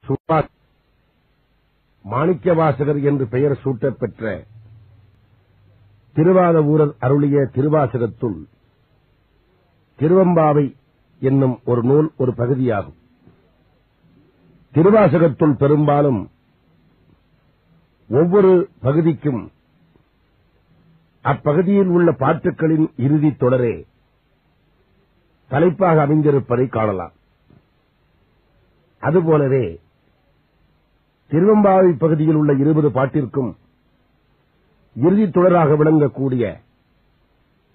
சுபாஷ் மாணிக்கவாசகர் என்று பெயர் சூட்டப் பெற்ற திருவாதவூரர் அருளிய திருவாசகத்துள் திருவெம்பாவை என்னும் ஒரு நூல் ஒரு பகுதியாகும். திருவாசகத்துள் பெரும்பாலும் ஒவ்வொரு பகுதிக்கும் அப்பகுதியில் உள்ள பாட்டுக்களின் இறுதித் தொடரே தலைப்பாக அமைந்திருப்பதை காணலாம். அதுபோலவே திருவெம்பாவை பகுதியில் உள்ள 20 பாட்டிற்கும் இறுதித் தொடராக விளங்கக்கூடிய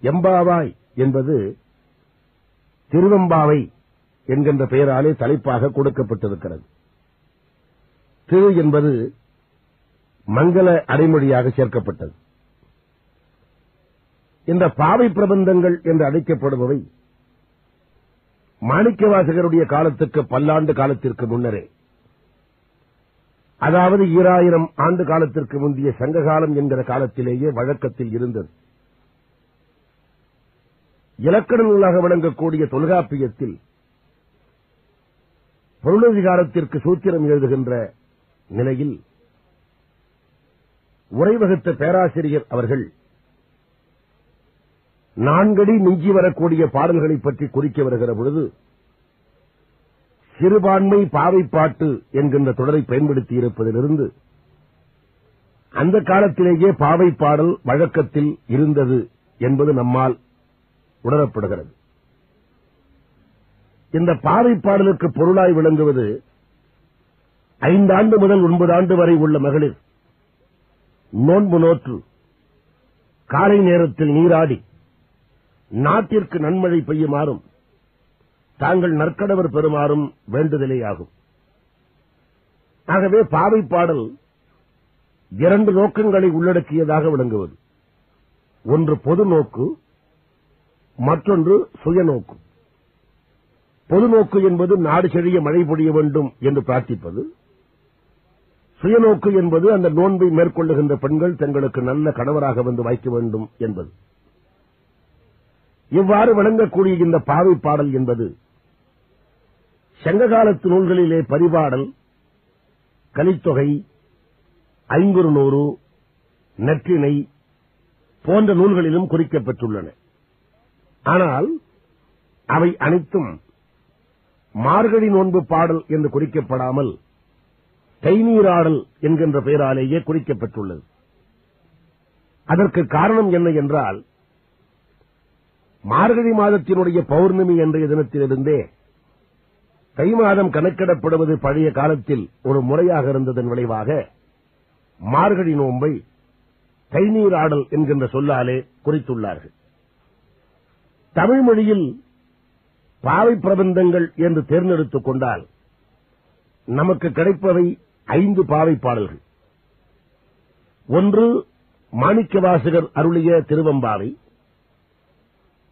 எம்பாவாய் என்பது திருவெம்பாவை என்கின்ற பெயராலே தலைப்பாக கொடுக்கப்பட்டிருக்கிறது. திரு என்பது மங்கள அடைமொழியாக சேர்க்கப்பட்டது. இந்த பாவை பிரபந்தங்கள் என்று அழைக்கப்படுபவை மாணிக்கவாசகருடைய காலத்துக்கு பல்லாண்டு காலத்திற்கு முன்னரே, அதாவது 2000 ஆண்டு காலத்திற்கு முந்தைய சங்ககாலம் என்கிற காலத்திலேயே வழக்கத்தில் இருந்தது. இலக்கண நூலாக விளங்கக்கூடிய தொல்காப்பியத்தில் பொருளதிகாரத்திற்கு சூத்திரம் எழுதுகின்ற நிலையில் உரை வகுத்த பேராசிரியர் அவர்கள் 4 அடி மிஞ்சி வரக்கூடிய பாடல்களை பற்றி குறிக்க வருகிற பொழுது சிறுபான்மை பாவைப்பாட்டு என்கின்ற தொடரை பயன்படுத்தி இருப்பதிலிருந்து அந்த காலத்திலேயே பாவை பாடல் வழக்கத்தில் இருந்தது என்பது நம்மால் உணரப்படுகிறது. இந்த பாவை பாடலுக்கு பொருளாய் விளங்குவது 5 ஆண்டு முதல் 9 ஆண்டு வரை உள்ள மகளிர் நோன்பு நோற்று காலை நேரத்தில் நீராடி நாட்டிற்கு நன்மழை பெய்யுமாறும் தாங்கள் நற்கடவர் பெறுமாறும் வேண்டுதலேயாகும். ஆகவே பாவை பாடல் 2 நோக்கங்களை உள்ளடக்கியதாக விளங்குவது. ஒன்று பொது நோக்கு, மற்றொன்று சுயநோக்கு. பொது நோக்கு என்பது நாடு செழிய மழை பொழிய வேண்டும் என்று பிரார்த்திப்பது. சுயநோக்கு என்பது அந்த நோன்பை மேற்கொள்ளுகின்ற பெண்கள் தங்களுக்கு நல்ல கணவராக வந்து வாய்க்க வேண்டும் என்பது. இவ்வாறு விளங்கக்கூடிய இந்த பாவை பாடல் என்பது சங்ககாலத்து நூல்களிலே பரிபாடல், கலித்தொகை, ஐங்குறுநூறு, நற்றிணை போன்ற நூல்களிலும் குறிக்கப்பட்டுள்ளன. ஆனால் அவை அனைத்தும் மார்கழி நோன்பு பாடல் என்று குறிக்கப்படாமல் தைநீராடல் என்கின்ற பெயராலேயே குறிக்கப்பட்டுள்ளது. அதற்கு காரணம் என்ன என்றால், மார்கழி மாதத்தினுடைய பௌர்ணமி என்ற தினத்திலிருந்தே தை மாதம் கணக்கிடப்படுவது பழைய காலத்தில் ஒரு முறையாக இருந்ததன் விளைவாக மார்கழி நோன்பை தைநீராடல் என்கின்ற சொல்லாலே குறித்துள்ளார்கள். தமிழ் மொழியில் பாவை பிரபந்தங்கள் என்று தேர்ந்தெடுத்துக் கொண்டால் நமக்கு கிடைப்பவை 5 பாவை பாடல்கள். ஒன்று மாணிக்கவாசகர் அருளிய திருவெம்பாவை,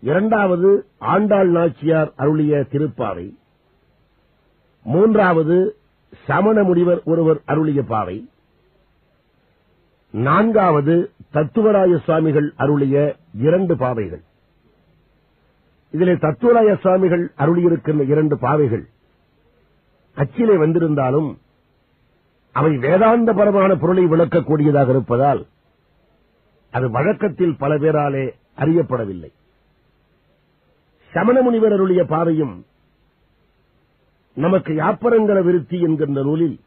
2வது ஆண்டாள் நாச்சியார் அருளிய திருப்பாவை, 3வது சமண முனிவர் ஒருவர் அருளிய பாவை, 4வது தத்துவராய சுவாமிகள் அருளிய 2 பாவைகள். இதிலே தத்துவராய சுவாமிகள் அருளியிருக்கின்ற 2 பாவைகள் அச்சிலே வந்திருந்தாலும் அவை வேதாந்தபரமான பொருளை விளக்கக்கூடியதாக இருப்பதால் அது வழக்கத்தில் பல பேராலே அறியப்படவில்லை. சமண முனிவர் அருளிய பாவையும் நமக்கு யாப்பரங்கர விருத்தி என்கின்ற நூலில்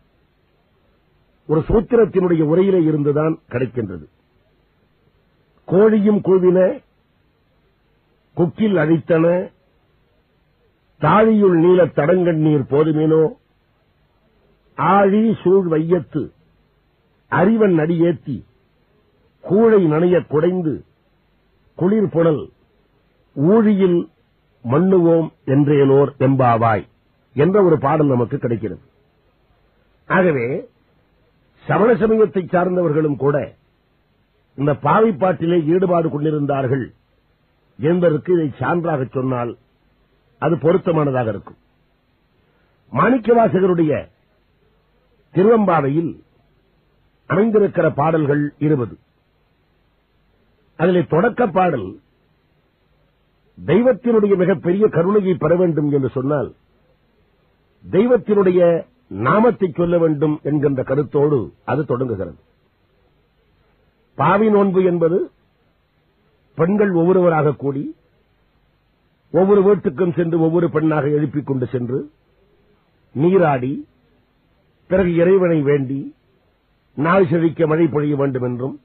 ஒரு சூத்திரத்தினுடைய உரையிலே இருந்துதான் கிடைக்கின்றது. கோழியும் கூவின, குக்கில் அழித்தன, தாழியுள் நீலத் தடங்கண்ணீர் போதுமேனோ, ஆழி சூழ் வையத்து அறிவன் அடியேத்தி கூழை நனையக் குடைந்து குளிர் புனல் ஊழியில் மண்ணுவோம் என்றேனோர் எம்பாவாய் என்ற ஒரு பாடல் நமக்கு கிடைக்கிறது. ஆகவே சமண சமயத்தைச் சார்ந்தவர்களும் கூட இந்த பாவைப்பாட்டிலே ஈடுபாடு கொண்டிருந்தார்கள் என்பதற்கு இதை சான்றாக சொன்னால் அது பொருத்தமானதாக இருக்கும். மாணிக்கவாசகருடைய திருவெம்பாவையில் அமைந்திருக்கிற பாடல்கள் 20. அதிலே தொடக்க பாடல் தெய்வத்தினுடைய மிகப்பெரிய கருணையை பெற வேண்டும் என்று சொன்னால் தெய்வத்தினுடைய நாமத்தை சொல்ல வேண்டும் என்கின்ற கருத்தோடு அது தொடங்குகிறது. பாவி நோன்பு என்பது பெண்கள் ஒவ்வொருவராக கூடி ஒவ்வொரு வீட்டுக்கும் சென்று ஒவ்வொரு பெண்ணாக எழுப்பிக் கொண்டு சென்று நீராடி பிறகு இறைவனை வேண்டி நாள் செழிக்க மழை பொழிய வேண்டும் என்றும்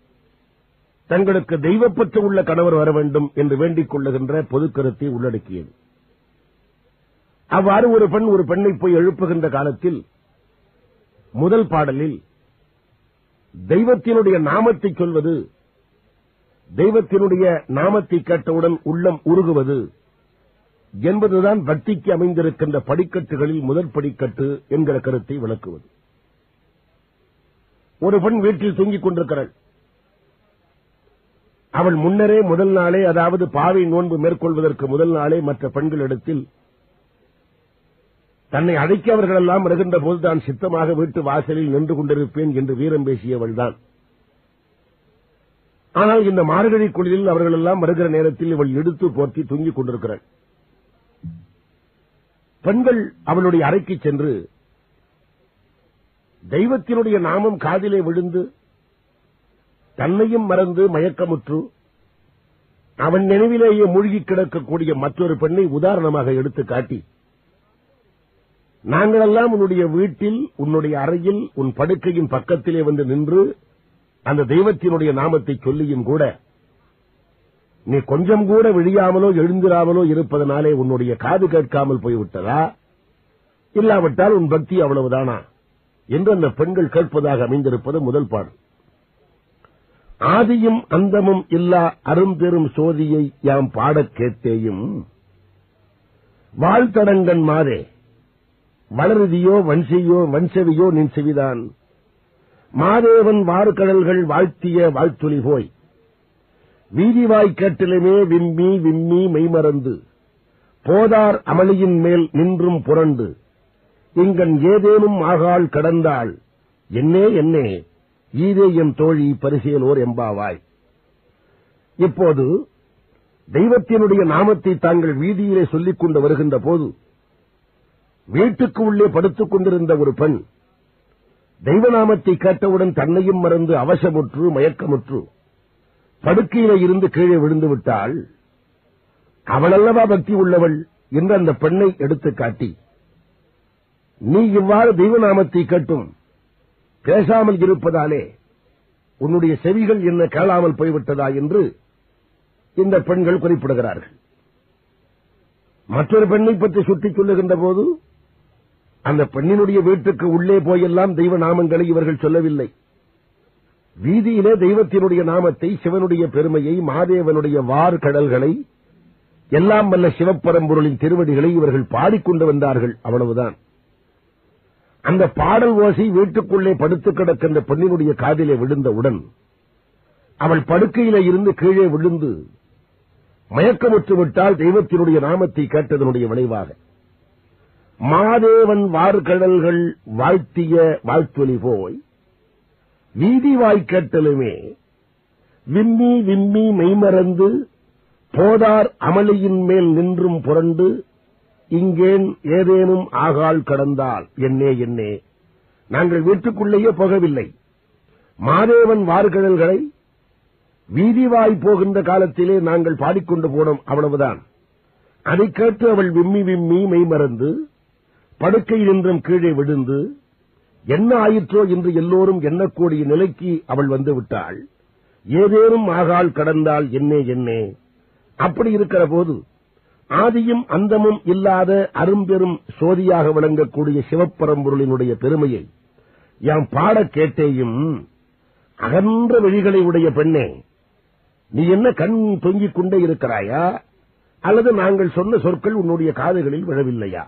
தங்களுக்கு தெய்வப்பற்று உள்ள கணவர் வர வேண்டும் என்று வேண்டிக் கொள்ளுகின்ற பொது கருத்தை உள்ளடக்கியது. அவ்வாறு ஒரு பெண் ஒரு பெண்ணை போய் எழுப்புகின்ற காலத்தில் முதல் பாடலில் தெய்வத்தினுடைய நாமத்தை சொல்வது, தெய்வத்தினுடைய நாமத்தை கேட்டவுடன் உள்ளம் உருகுவது என்பதுதான் பக்திக்கு அமைந்திருக்கின்ற படிக்கட்டுகளில் முதல் படிக்கட்டு என்கிற கருத்தை விளக்குவது. ஒரு பெண் வீட்டில் தூங்கிக் கொண்டிருக்கிறாள். அவள் முன்னரே முதல் நாளே, அதாவது பாவை நோன்பு மேற்கொள்வதற்கு முதல் நாளே மற்ற பெண்களிடத்தில் தன்னை அழைக்க அவர்களெல்லாம் வருகின்ற போது தான் சித்தமாக வீட்டு வாசலில் நின்று கொண்டிருப்பேன் என்று வீரம் பேசியவள்தான். ஆனால் இந்த மார்கழி குளிரில் அவர்களெல்லாம் வருகிற நேரத்தில் இவள் இடுத்து போர்த்தி தூங்கிக் கொண்டிருக்கிறாள். பெண்கள் அவளுடைய அறைக்கு சென்று தெய்வத்தினுடைய நாமம் காதிலே விழுந்து தன்னையும் மறந்து மயக்கமுற்று அவன் நினைவிலேயே மூழ்கி கிடக்கக்கூடிய மற்றொரு பெண்ணை உதாரணமாக எடுத்து காட்டி, நாங்களெல்லாம் உன்னுடைய வீட்டில் உன்னுடைய அறையில் உன் படுக்கையின் பக்கத்திலே வந்து நின்று அந்த தெய்வத்தினுடைய நாமத்தை சொல்லியும் கூட நீ கொஞ்சம் கூட விழியாமலோ எழுந்திராமலோ இருப்பதனாலே உன்னுடைய காது கேட்காமல் போய்விட்டதா, இல்லாவிட்டால் உன் பக்தி அவ்வளவுதானா என்று அந்த பெண்கள் கேட்பதாக அமைந்திருப்பது முதல் பாடல். ஆதியும் அந்தமும் இல்லா அரும்பெரும் சோதியை யாம் பாடக் கேட்டேயும் வாழ்த்தடங்கன் மாறே வளருதியோ வன்செவியோ நின் செவிதான் மாதேவன் வார்கடல்கள் வாழ்த்திய வாழ்த்துளி போய் வீதிவாய் கேட்டிலுமே விம்மி விம்மி மெய்மறந்து போதார் அமளியின் மேல் நின்றும் புரண்டு இங்கன் ஏதேனும் ஆகாள் கடந்தாள் என்னே என்னே ஈதே என் தோழி பரிசேலோர் எம்பாவாய். இப்போது தெய்வத்தினுடைய நாமத்தை தாங்கள் வீதியிலே சொல்லிக் கொண்டு வருகின்ற போது வீட்டுக்கு உள்ளே படுத்துக் கொண்டிருந்த ஒரு பெண் தெய்வநாமத்தை கேட்டவுடன் தன்னையும் மறந்து அவசமுற்று மயக்கமுற்று படுக்கையில இருந்து கீழே விழுந்து விட்டாள். அவளல்லவா பக்தி உள்ளவள் என்று அந்த பெண்ணை எடுத்துக் காட்டி, நீ இவ்வாறு தெய்வநாமத்தை கேட்டும் பேசாமல் இருப்பதாலே உன்னுடைய செவிகள் என்ன கேளாமல் போய்விட்டதா என்று இந்த பெண்கள் குறிப்பிடுகிறார்கள். மற்றொரு பெண்ணை பற்றி சுட்டிச் சொல்லுகின்ற போது அந்த பெண்ணினுடைய வீட்டுக்கு உள்ளே போயெல்லாம் தெய்வ நாமங்களை இவர்கள் சொல்லவில்லை. வீதியிலே தெய்வத்தினுடைய நாமத்தை, சிவனுடைய பெருமையை, மாதேவனுடைய வார்கடல்களை, எல்லாம் வல்ல சிவப்பரம்பொருளின் திருவடிகளை இவர்கள் பாடிக்கொண்டு வந்தார்கள். அவ்வளவுதான். அந்த பாடல் ஓசை வீட்டுக்குள்ளே படுத்து கிடக்கின்ற பெண்ணினுடைய காதிலே விழுந்தவுடன் அவள் படுக்கையிலே இருந்து கீழே விழுந்து மயக்கமுற்று விட்டால் தெய்வத்தினுடைய நாமத்தை கேட்டதனுடைய விளைவாக. மாதேவன் வார்கடல்கள் வாழ்த்திய வாழ்த்தொலி போய் வீதி வாய்க்கேட்டலுமே விம்மி விம்மி மெய்மறந்து போதார் அமளியின் மேல் நின்றும் புரண்டு இங்கேன் ஏதேனும் ஆகாள் கடந்தால் என்னே என்னே. நாங்கள் வீட்டுக்குள்ளேயே போகவில்லை. மாதேவன் வார்கடல்களை வீதிவாய் போகின்ற காலத்திலே நாங்கள் பாடிக்கொண்டு போனோம். அவ்வளவுதான். அதைக் கேட்டு அவள் விம்மி விம்மி மெய்மறந்து படுக்கையில் நின்றும் கீழே விழுந்து என்ன ஆயிற்றோ என்று எல்லோரும் எண்ணக்கூடிய நிலைக்கு அவள் வந்து விட்டாள். ஏதேனும் ஆகாள் கடந்தால் என்னே என்னே. அப்படி இருக்கிற போது ஆதியும் அந்தமும் இல்லாத அரும்பெரும் சோதியாக விளங்கக்கூடிய சிவப்பரம்பொருளினுடைய பெருமையை யாம் பாடக் கேட்டேயும் அகன்ற விழிகளை உடைய பெண்ணே, நீ என்ன கண் தொங்கிக் கொண்டே இருக்கிறாயா, அல்லது நாங்கள் சொன்ன சொற்கள் உன்னுடைய காதுகளில் விழவில்லையா?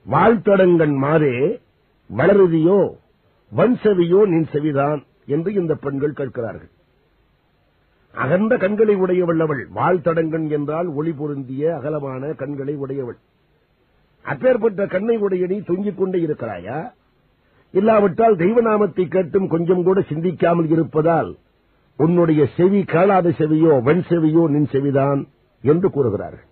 வாழ்த்தடங்கன் மாறே வளருதியோ வன்செவியோ நின் செவிதான் என்று இந்த பெண்கள் கேட்கிறார்கள். அகன்ற கண்களை உடையவள் அவள். வாழ்த்தடங்கன் என்றால் ஒளி பொருந்திய அகலமான கண்களை உடையவள். அப்பேற்பட்ட கண்ணை உடைய நீ தொங்கிக் கொண்டே இருக்கிறாயா? இல்லாவிட்டால் தெய்வநாமத்தை கேட்டும் கொஞ்சம் கூட சிந்திக்காமல் இருப்பதால் உன்னுடைய செவி கேளாத செவியோ வன் செவியோ நின் செவிதான் என்று கூறுகிறார்கள்.